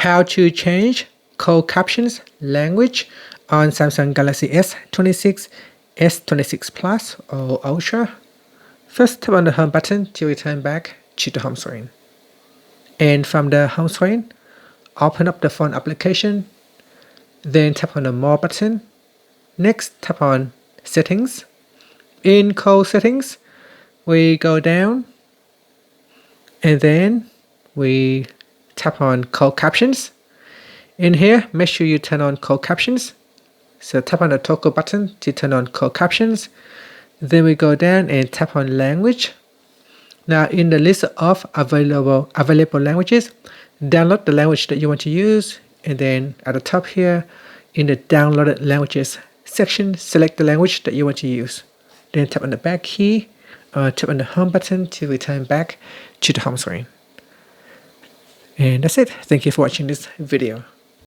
how to change Call Captions language on Samsung Galaxy S26, S26 Plus or Ultra. First, tap on the home button to return back to the home screen. And from the home screen, open up the phone application. Then tap on the More button. Next, tap on Settings. In Call Settings, we go down and then we tap on Call Captions. In here, make sure you turn on Call Captions. So tap on the toggle button to turn on Call Captions. Then we go down and tap on Language. Now in the list of available languages, download the language that you want to use, and then at the top here, in the Downloaded Languages section, select the language that you want to use. Then tap on the back key, tap on the home button to return back to the home screen. And that's it. Thank you for watching this video.